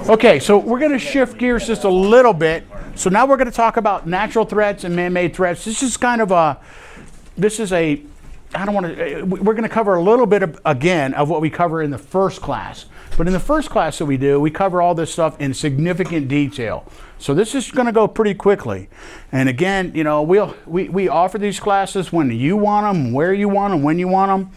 Okay, so we're going to shift gears just a little bit. So now we're going to talk about natural threats and man-made threats. This is kind of a, I don't want to, we're going to cover a little bit of, again, of what we cover in the first class. But in the first class that we do, we cover all this stuff in significant detail. So this is going to go pretty quickly. And again, you know, we offer these classes when you want them, where you want them, when you want them.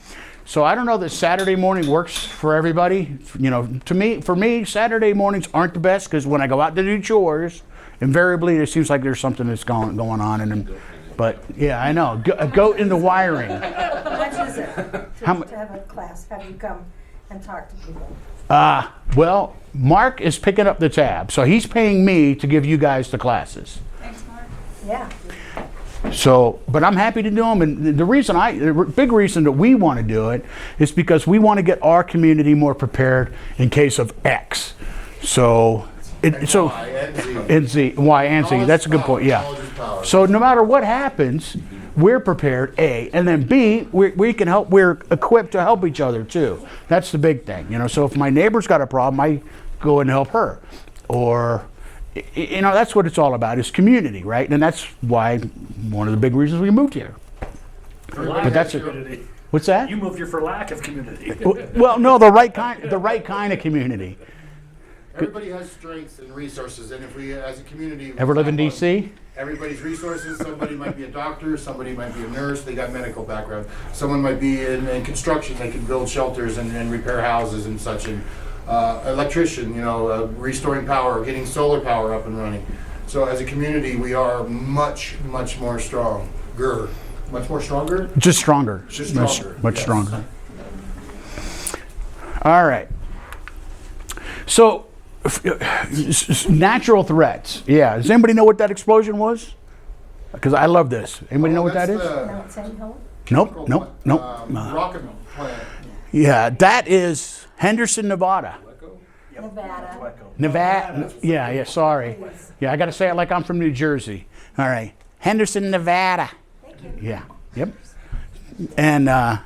So I don't know that Saturday morning works for everybody. You know, for me, Saturday mornings aren't the best because when I go out to do chores, invariably it seems like there's something that's going on in them. But yeah, I know. A goat in the wiring. How much is it to have a class? Have you come and talk to people? Well, Mark is picking up the tab, so he's paying me to give you guys the classes. Thanks, Mark. Yeah. So, but I'm happy to do them, and the big reason that we want to do it is because we want to get our community more prepared in case of X. So, Y and Z. That's a good point. Yeah. So no matter what happens, we're prepared. A, and then B, we can help. We're equipped to help each other too. That's the big thing, you know. So if my neighbor's got a problem, I go and help her, or. You know, that's what it's all about, is community, right? And that's why one of the big reasons we moved here. But that's community. What's that? You moved here for lack of community. Well, no, the right kind of community. Everybody has strengths and resources, and if we, as a community, Ever live in D.C.? Everybody's resources. Somebody might be a doctor, somebody might be a nurse. They got medical background. Someone might be in construction. They can build shelters and repair houses and such. And electrician, you know, restoring power, getting solar power up and running. So as a community, we are much more stronger. Much more stronger? Just stronger. Just stronger. Much Yes. stronger. All right. So, natural threats. Yeah. Does anybody know what that explosion was? Because I love this. Anybody know what that is? Mount St. Helens? Nope. Rocket plant. Yeah, that is Henderson, Nevada. Nevada. Yeah, sorry. Yeah, I got to say it like I'm from New Jersey. All right. Henderson, Nevada. Thank you. Yeah, yep. And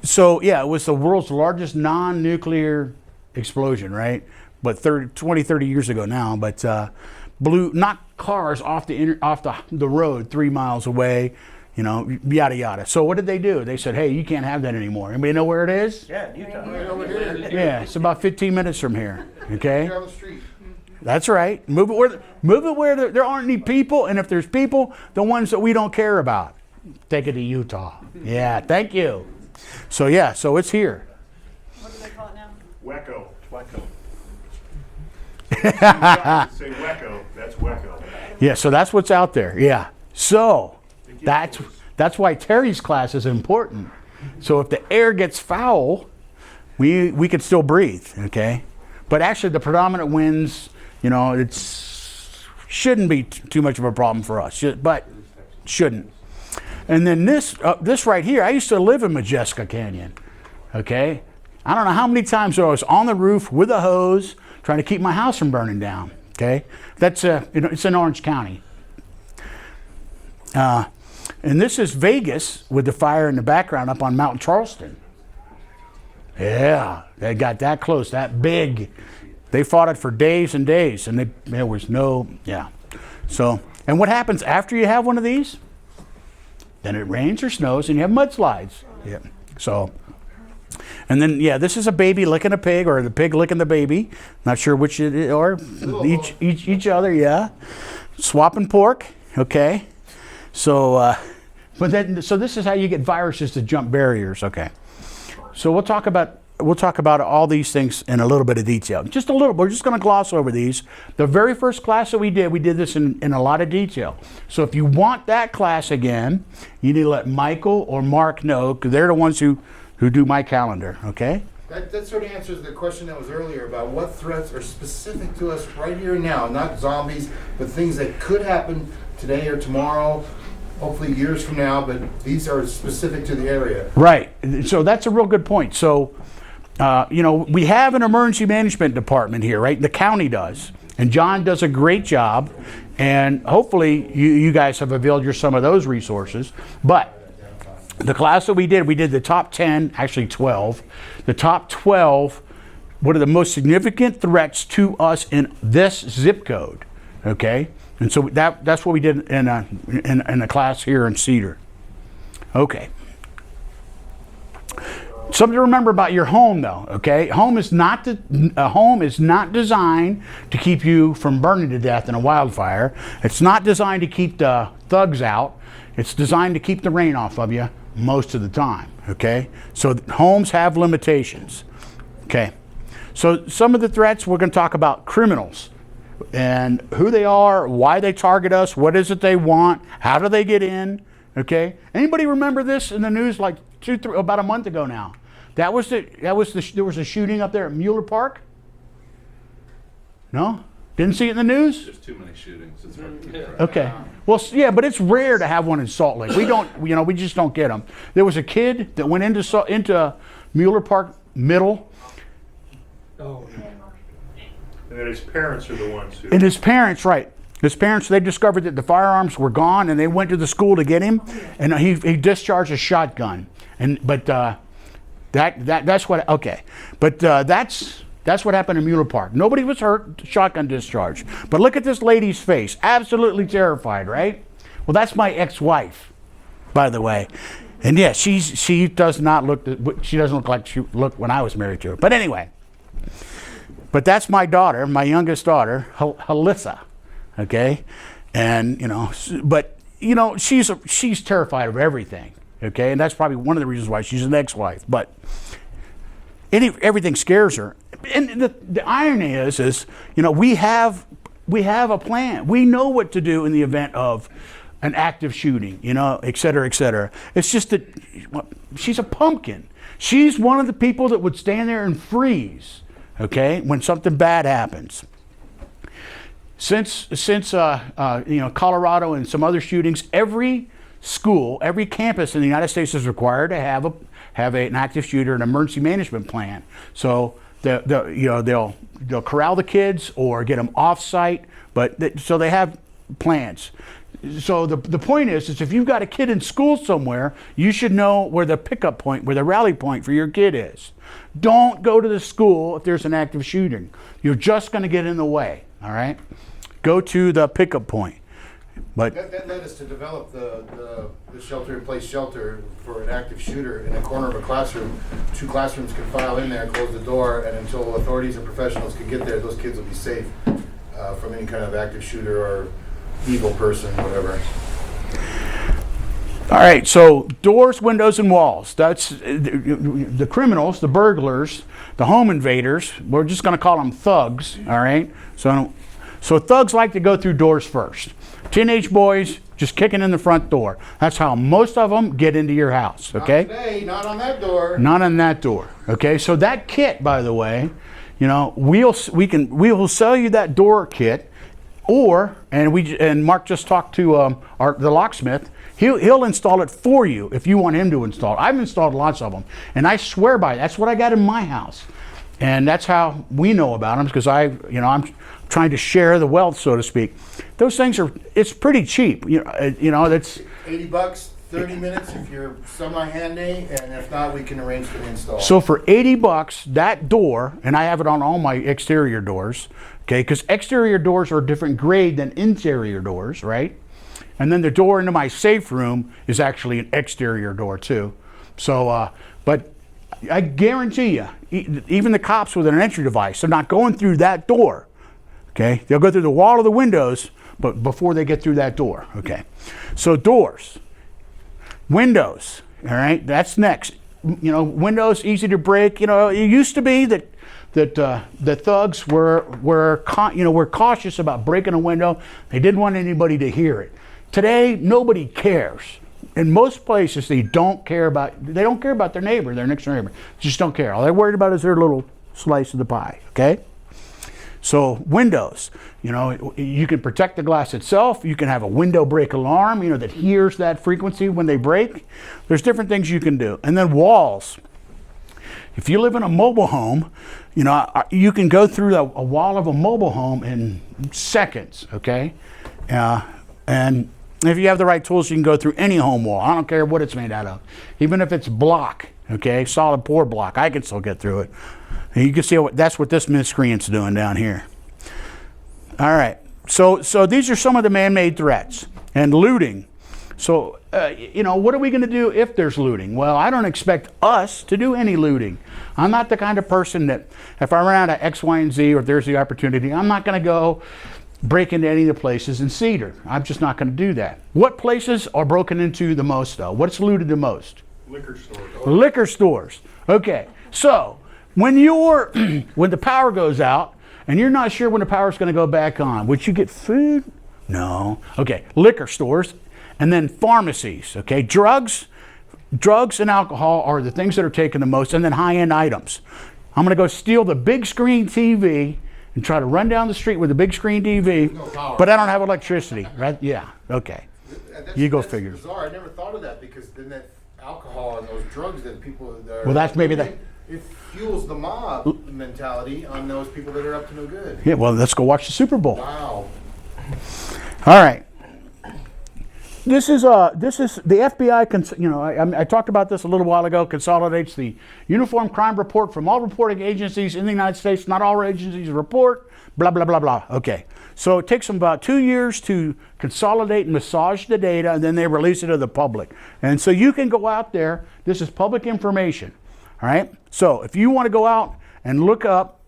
so, yeah, it was the world's largest non-nuclear explosion, right? But 20, 30 years ago now, but knocked cars off the road 3 miles away. You know, yada yada. So what did they do? They said, "Hey, you can't have that anymore." Anybody know where it is? Yeah, Utah. Right over here. Yeah, it's about 15 minutes from here. Okay, Down the street. that's right. Move it where there aren't any people, and if there's people, the ones that we don't care about. Take it to Utah. Yeah, thank you. So yeah, so it's here. What do they call it now? Wacko. Say wacko. That's wacko. Yeah, so that's what's out there. Yeah, so. That's why Terry's class is important. So if the air gets foul, we can still breathe, okay? But actually the predominant winds, you know, shouldn't be too much of a problem for us, but shouldn't. And then this right here, I used to live in Majeska Canyon, okay? I don't know how many times I was on the roof with a hose trying to keep my house from burning down, okay? That's it's in Orange County. And this is Vegas with the fire in the background up on Mount Charleston. Yeah, they got that close, that big. They fought it for days and days, and there was no, yeah. So, and what happens after you have one of these? Then it rains or snows and you have mudslides. Yeah. So, and then, yeah, this is a baby licking a pig, or the pig licking the baby. Not sure which it is, or each other, yeah. Swapping pork, okay. So, so this is how you get viruses to jump barriers. Okay. So we'll talk about all these things in a little bit of detail. Just a little. We're just going to gloss over these. The very first class that we did this in a lot of detail. So if you want that class again, you need to let Michael or Mark know, because they're the ones who do my calendar. Okay. That sort of answers the question that was earlier about what threats are specific to us right here and now, not zombies, but things that could happen today or tomorrow, hopefully years from now, but these are specific to the area. Right. So that's a real good point. So, you know, we have an emergency management department here, right? The county does. And John does a great job. And hopefully you guys have availed some of those resources. But the class that we did the top 10, actually 12. The top 12 what are the most significant threats to us in this zip code, okay? And so that's what we did in a class here in Cedar. Okay. Something to remember about your home, though, okay? A home is not designed to keep you from burning to death in a wildfire. It's not designed to keep the thugs out. It's designed to keep the rain off of you most of the time, okay? So homes have limitations, okay? So some of the threats, we're going to talk about criminals and who they are, why they target us, what is it they want, how do they get in, okay? Anybody remember this in the news like about a month ago now? There was a shooting up there at Mueller Park? No? Didn't see it in the news? There's too many shootings. It's hard to keep track. Okay. Well, yeah, but it's rare to have one in Salt Lake. We don't, we just don't get them. There was a kid that went into Mueller Park Middle. And then his parents are the ones who. And his parents, right. His parents, they discovered that the firearms were gone, and they went to the school to get him, and he discharged a shotgun. But that's what, okay. But that's what happened in Mueller Park. Nobody was hurt, shotgun discharge. But look at this lady's face, absolutely terrified, right? Well, that's my ex-wife, by the way. And yeah, she does not look, she doesn't look like she looked when I was married to her. But anyway, but that's my daughter, my youngest daughter, Alyssa, okay? And, but, she's terrified of everything, okay? And that's probably one of the reasons why she's an ex-wife. But everything scares her. And the irony is, we have a plan. We know what to do in the event of an active shooting, et cetera, et cetera. It's just that she's a pumpkin. She's one of the people that would stand there and freeze, okay, when something bad happens. Since Colorado and some other shootings, every school, every campus in the United States is required to have an active shooter and emergency management plan. So they'll corral the kids or get them off site, so they have plans. So the point is if you've got a kid in school somewhere, you should know where the pickup point, where the rally point for your kid is. Don't go to the school if there's an active shooting. You're just going to get in the way, all right? Go to the pickup point. But that led us to develop the shelter-in-place shelter for an active shooter in a corner of a classroom. 2 classrooms can file in there, close the door, and until authorities and professionals can get there, those kids will be safe from any kind of active shooter or evil person, whatever. all right, so doors, windows, and walls. That's the criminals, the burglars, the home invaders. We're just going to call them thugs, all right? So thugs like to go through doors first. Teenage boys just kicking in the front door. That's how most of them get into your house, okay? Not today, not on that door. Not on that door, okay? So that kit, by the way, we will sell you that door kit, and Mark just talked to the locksmith. He'll install it for you if you want him to install it. I've installed lots of them, and I swear by it. That's what I got in my house, and that's how we know about them, because I'm trying to share the wealth, so to speak. Those things it's pretty cheap. That's $80, 30 minutes if you're semi-handy, and if not, we can arrange for the install. So for $80, that door, and I have it on all my exterior doors, okay, because exterior doors are a different grade than interior doors, right? And then the door into my safe room is actually an exterior door too. So, but I guarantee you, even the cops with an entry device, they're not going through that door. Okay, they'll go through the wall of the windows, but before they get through that door. Okay, so doors, windows. All right, that's next. Windows easy to break. It used to be that the thugs were cautious about breaking a window. They didn't want anybody to hear it. Today, nobody cares. In most places, they don't care about their neighbor, their next door neighbor. Just don't care. All they're worried about is their little slice of the pie. Okay. So windows, you can protect the glass itself. You can have a window break alarm, that hears that frequency when they break. There's different things you can do. And then walls. If you live in a mobile home, you can go through a wall of a mobile home in seconds, okay? And if you have the right tools, you can go through any home wall. I don't care what it's made out of. Even if it's block, Okay, solid pour block. I can still get through it. And you can see that's what this miscreant's doing down here. All right. So these are some of the man-made threats and looting. So, what are we going to do if there's looting? Well, I don't expect us to do any looting. I'm not the kind of person that if I run out of X, Y, and Z, or if there's the opportunity, I'm not going to go break into any of the places in Cedar. I'm just not going to do that. What places are broken into the most, though? What's looted the most? Liquor stores. Liquor stores. Okay. So, when the power goes out, and you're not sure when the power's going to go back on, would you get food? No. Okay. Liquor stores. And then pharmacies, okay? Drugs and alcohol are the things that are taken the most, and then high-end items. I'm going to go steal the big screen TV and try to run down the street with a big screen TV, but I don't have electricity, right? Yeah, okay. You go figure. That's bizarre. I never thought of that, because then that alcohol and those drugs that people Well, that's maybe that. It fuels the mob mentality on those people that are up to no good. Yeah, well, let's go watch the Super Bowl. Wow. All right. This is the FBI. I talked about this a little while ago. Consolidates the uniform crime report from all reporting agencies in the United States. Not all agencies report. Blah blah blah blah. Okay, so it takes them about 2 years to consolidate and massage the data, and then they release it to the public. And so you can go out there. This is public information. All right. So if you want to go out and look up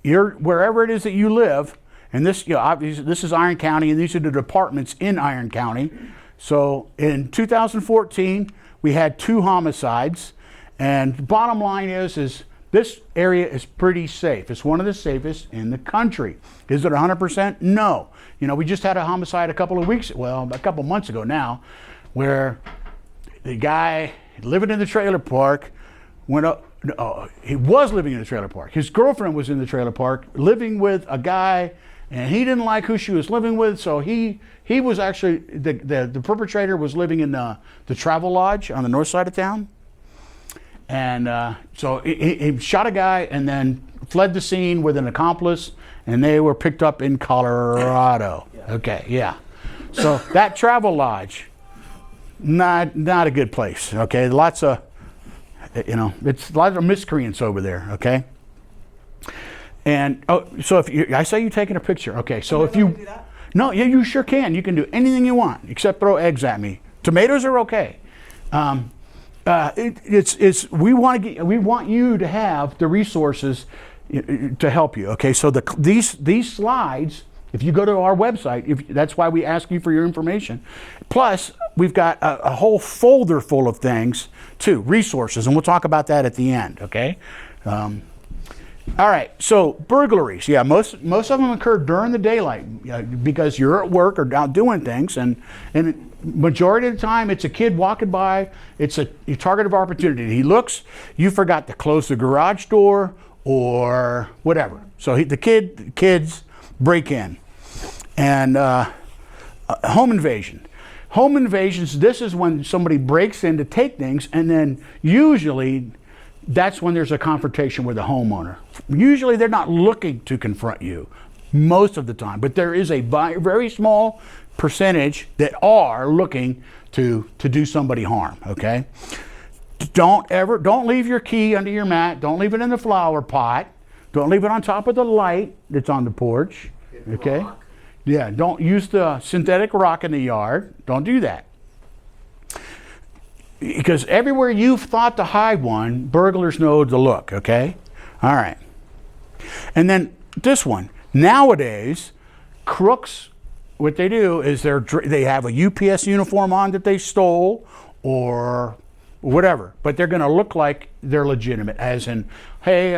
wherever it is that you live, and this, obviously, this is Iron County, and these are the departments in Iron County. So in 2014, we had 2 homicides, and the bottom line is this area is pretty safe. It's one of the safest in the country. Is it 100%? No. We just had a homicide a couple months ago now, where the guy living in the trailer park went up. He was living in the trailer park. His girlfriend was in the trailer park living with a guy, and he didn't like who she was living with, so he was actually, the perpetrator was living in the Travel Lodge on the north side of town. And so he shot a guy and then fled the scene with an accomplice, and they were picked up in Colorado. Okay, yeah. So that Travel Lodge, not a good place, okay? Lots of, it's a lot of miscreants over there, okay? And so I say you're taking a picture, okay? So if you, no, yeah, you sure can. You can do anything you want except throw eggs at me. Tomatoes are okay. We want you to have the resources to help you. Okay, so these slides, if you go to our website, that's why we ask you for your information. Plus, we've got a whole folder full of things too, resources, and we'll talk about that at the end. Okay. All right, so burglaries. Yeah, most of them occur during the daylight because you're at work or out doing things, and majority of the time it's a kid walking by. It's a target of opportunity. He looks, you forgot to close the garage door or whatever. So the kids break in, and home invasion. Home invasions. This is when somebody breaks in to take things, and then usually that's when there's a confrontation with the homeowner. Usually they're not looking to confront you most of the time, but there is a very small percentage that are looking to do somebody harm, okay? Don't leave your key under your mat. Don't leave it in the flower pot. Don't leave it on top of the light that's on the porch, okay? Rock. Yeah, don't use the synthetic rock in the yard. Don't do that. Because everywhere you've thought to hide one, burglars know to look, okay? All right. And then this one. Nowadays, crooks, what they do is they have a UPS uniform on that they stole or whatever, but they're going to look like they're legitimate, as in, hey,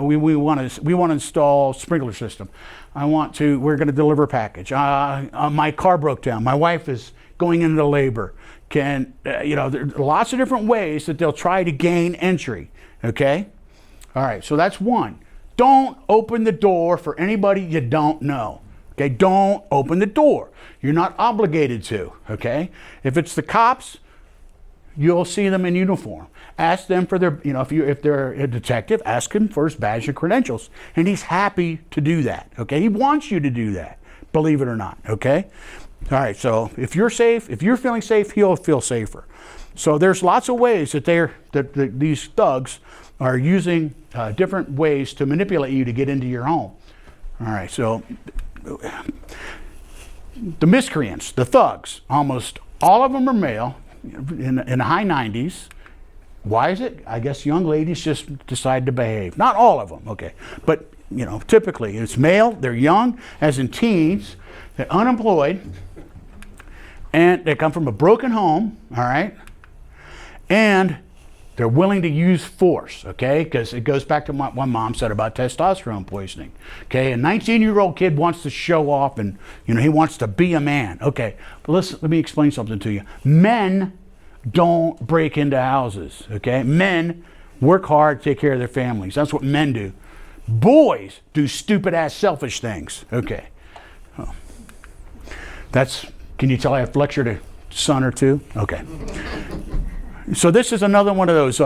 we want to install sprinkler system. We're going to deliver a package. My car broke down. My wife is going into labor. There are lots of different ways that they'll try to gain entry, okay? All right, so that's one. Don't open the door for anybody you don't know, okay? Don't open the door. You're not obligated to, okay? If it's the cops, you'll see them in uniform. Ask them for their, if they're a detective, ask him for his badge and credentials. And he's happy to do that, okay? He wants you to do that, believe it or not, okay? All right, so if you're safe, if you're feeling safe, he'll feel safer. So there's lots of ways that these thugs are using different ways to manipulate you to get into your home. All right, so the miscreants, the thugs, almost all of them are male, in the high 90s. Why is it? I guess young ladies just decide to behave. Not all of them, okay, but typically it's male. They're young, as in teens. They're unemployed, and they come from a broken home. All right, and they're willing to use force, okay? Because it goes back to what my mom said about testosterone poisoning. Okay, a 19-year-old kid wants to show off, and he wants to be a man. Okay, but let me explain something to you. Men don't break into houses, okay? Men work hard, take care of their families. That's what men do. Boys do stupid-ass selfish things, okay? Oh. Can you tell I have lectured a son or two? Okay. So this is another one of those,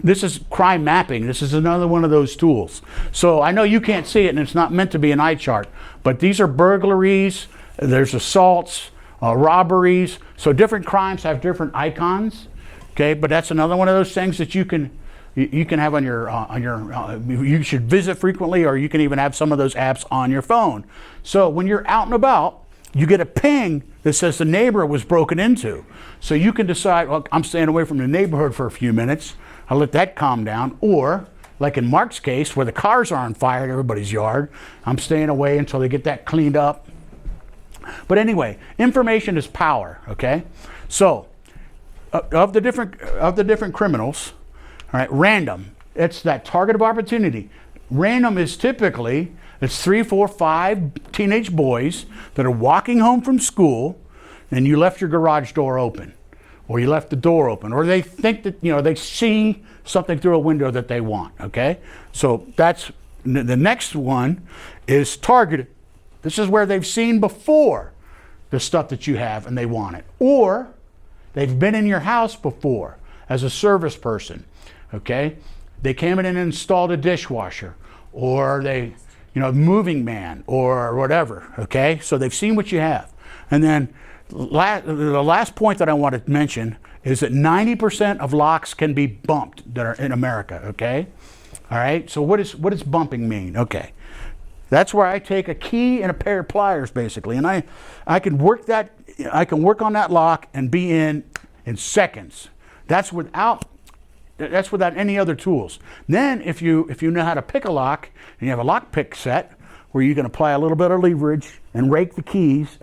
this is crime mapping. This is another one of those tools. So I know you can't see it, and it's not meant to be an eye chart, but these are burglaries, there's assaults, robberies. So different crimes have different icons, okay? But that's another one of those things that you can have on your, you should visit frequently, or you can even have some of those apps on your phone. So when you're out and about, you get a ping that says the neighbor was broken into. So you can decide, well, I'm staying away from the neighborhood for a few minutes. I'll let that calm down. Or, like in Mark's case, where the cars are on fire in everybody's yard, I'm staying away until they get that cleaned up. But anyway, information is power, okay? So, of the different criminals, all right, random, it's that target of opportunity. Random is typically, it's 3, 4, 5 teenage boys that are walking home from school, and you left your garage door open, or you left the door open, or they think that, they see something through a window that they want, okay? So that's, the next one is targeted. This is where they've seen before the stuff that you have and they want it. Or they've been in your house before as a service person, okay? They came in and installed a dishwasher, or they, moving man, or whatever, okay? So they've seen what you have. And then the last point that I want to mention is that 90% of locks can be bumped that are in America, okay? All right, so what does bumping mean? Okay, that's where I take a key and a pair of pliers, basically, and I can work on that lock and be in seconds. That's without any other tools. Then if you know how to pick a lock, and you have a lock pick set where you can apply a little bit of leverage and rake the pins,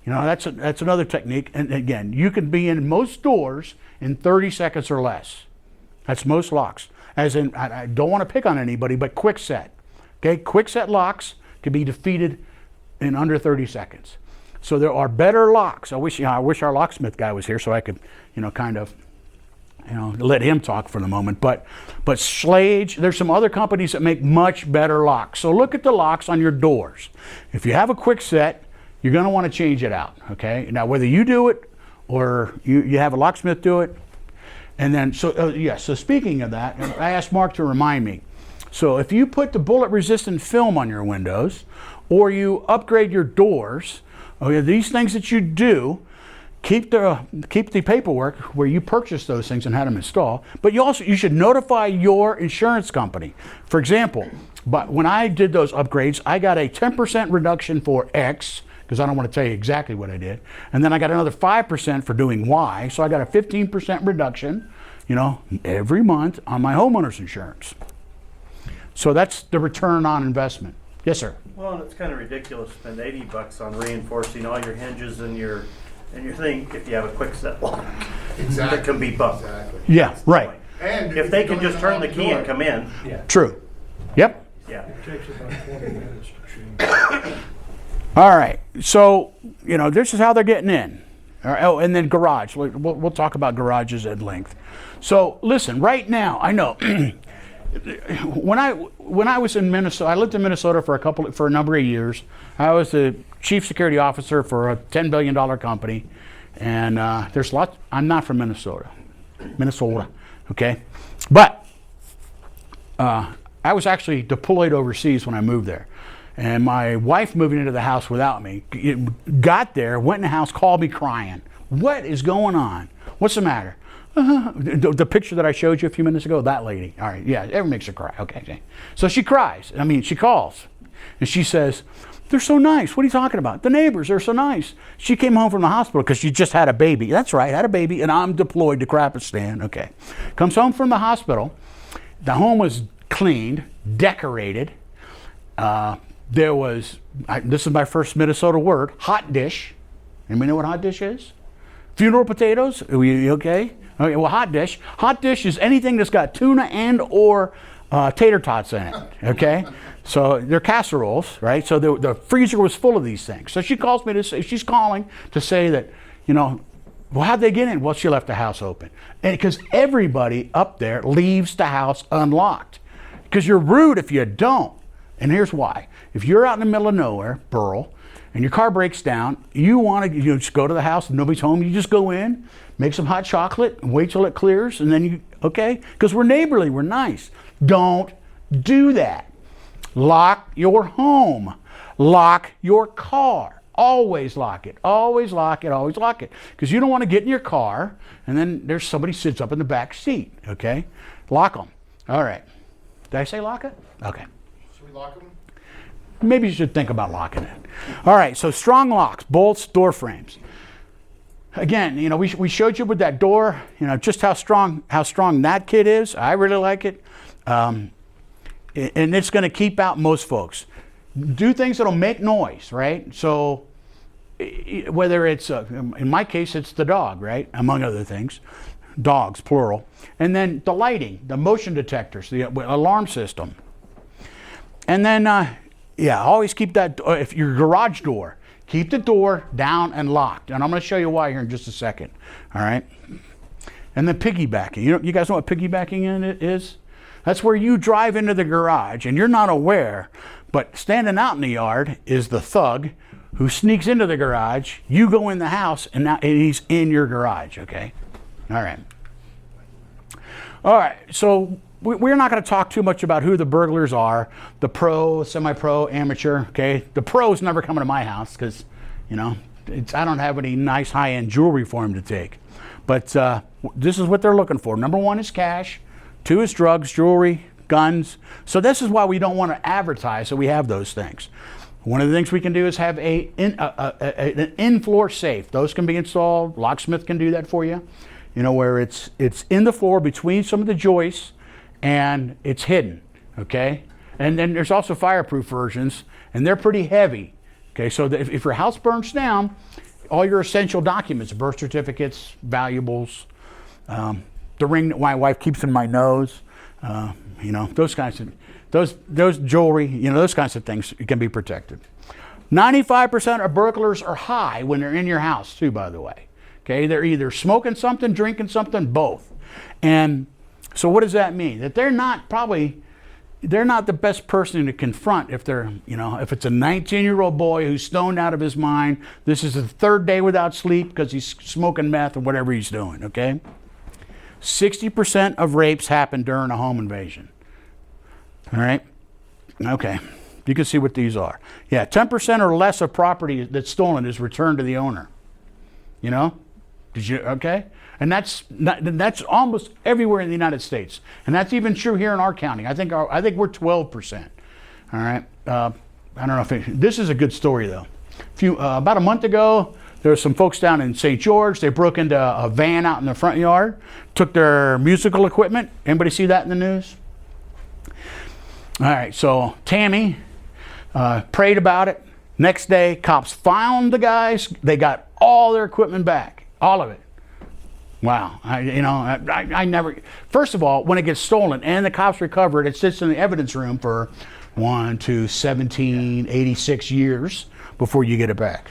that's another technique. And again, you can be in most doors in 30 seconds or less. That's most locks. As in, I don't want to pick on anybody, but quick set. Okay, quick set locks can be defeated in under 30 seconds. So there are better locks. I wish our locksmith guy was here so I could, let him talk for the moment. But Schlage, there's some other companies that make much better locks. So look at the locks on your doors. If you have a quick set, you're going to want to change it out. Okay. Now whether you do it or you have a locksmith do it, and then so speaking of that, I asked Mark to remind me. So if you put the bullet-resistant film on your windows, or you upgrade your doors, these things that you do. Keep the paperwork where you purchased those things and had them installed, but you should notify your insurance company. For example, but when I did those upgrades, I got a 10% reduction for X, because I don't want to tell you exactly what I did, and then I got another 5% for doing Y, so I got a 15% reduction, every month on my homeowner's insurance. So that's the return on investment. Yes, sir. Well, and it's kind of ridiculous to spend $80 on reinforcing all your hinges and your thing if you have a quick set lock that can be bumped. Exactly. Yeah, right. And If they can just turn the key and come in, True. Yep. yeah. It takes about 20 minutes to change. All right. So, this is how they're getting in. All right. Oh, and then garage. We'll talk about garages at length. So, listen, right now, I know when I was in Minnesota, I lived in Minnesota for a number of years. I was the chief security officer for a $10 billion company, and there's lots. I'm not from Minnesota, okay, but I was actually deployed overseas when I moved there, And my wife moving into the house without me, got there, went in the house, called me crying. What is going on? What's the matter? The picture that I showed you a few minutes ago, that lady. All right, yeah, it makes her cry. Okay. So she cries. I mean, she calls. And she says, they're so nice. What are you talking about? The neighbors, they're so nice. She came home from the hospital because she just had a baby. That's right, had a baby, and I'm deployed to Krapistan. Okay. Comes home from the hospital. The home was cleaned, decorated. There was, this is my first Minnesota word, hot dish. Anybody know what hot dish is? Funeral potatoes? Are we okay? Okay, well, hot dish. Hot dish is anything that's got tuna and or tater tots in it, okay? So they're casseroles, right? So the freezer was full of these things. So she calls me to say, she's calling to say that, you know, well, how'd they get in? Well, she left the house open. And because everybody up there leaves the house unlocked. Because you're rude if you don't. And here's why. If you're out in the middle of nowhere, rural, and your car breaks down, you want to just go to the house, nobody's home, you just go in, make some hot chocolate, and wait till it clears, and then you, okay? Because we're neighborly, we're nice. Don't do that. Lock your home. Lock your car. Always lock it. Always lock it. Always lock it. Because you don't want to get in your car, and then there's somebody sits up in the back seat, okay? Lock them. All right. Did I say lock it? Okay. Should we lock them? Maybe you should think about locking it. All right, so strong locks, bolts, door frames. Again, you know, we showed you with that door, you know, just how strong that kit is. I really like it. And it's going to keep out most folks. Do things that'll make noise, right? So whether it's, in my case, it's the dog, right? Among other things. Dogs, plural. And then the lighting, the motion detectors, the alarm system. And then, yeah, always keep that, if your garage door, keep the door down and locked. And I'm going to show you why here in just a second. All right. And then piggybacking. You guys know what piggybacking is? That's where you drive into the garage and you're not aware, but standing out in the yard is the thug who sneaks into the garage. You go in the house and now he's in your garage. Okay. All right. All right. So we're not going to talk too much about who the burglars are, the pro, semi-pro, amateur, okay? The pros never coming to my house because, you know, I don't have any nice high-end jewelry for them to take. But this is what they're looking for. Number one is cash. Two is drugs, jewelry, guns. So this is why we don't want to advertise that we have those things. One of the things we can do is have an in-floor safe. Those can be installed. Locksmith can do that for you. You know, where it's in the floor between some of the joists, and it's hidden, okay? And then there's also fireproof versions, and they're pretty heavy, okay? So that if your house burns down, all your essential documents, birth certificates, valuables, the ring that my wife keeps in my nose, you know, those kinds of, those jewelry, you know, those kinds of things can be protected. 95% of burglars are high when they're in your house too, by the way, okay? They're either smoking something, drinking something, both. And so what does that mean? That they're not the best person to confront if they're, you know, if it's a 19-year-old boy who's stoned out of his mind. This is the third day without sleep because he's smoking meth or whatever he's doing, okay? 60% of rapes happen during a home invasion. All right? Okay. You can see what these are. Yeah, 10% or less of property that's stolen is returned to the owner. You know? Did you, okay? And that's almost everywhere in the United States, and that's even true here in our county. I think we're 12%. All right. I don't know if this is a good story though. About a month ago, there were some folks down in St. George. They broke into a van out in the front yard, took their musical equipment. Anybody see that in the news? All right. So Tammy prayed about it. Next day, cops found the guys. They got all their equipment back, all of it. Wow, I never, first of all, when it gets stolen and the cops recover it, it sits in the evidence room for 1 to 17, 86 years before you get it back.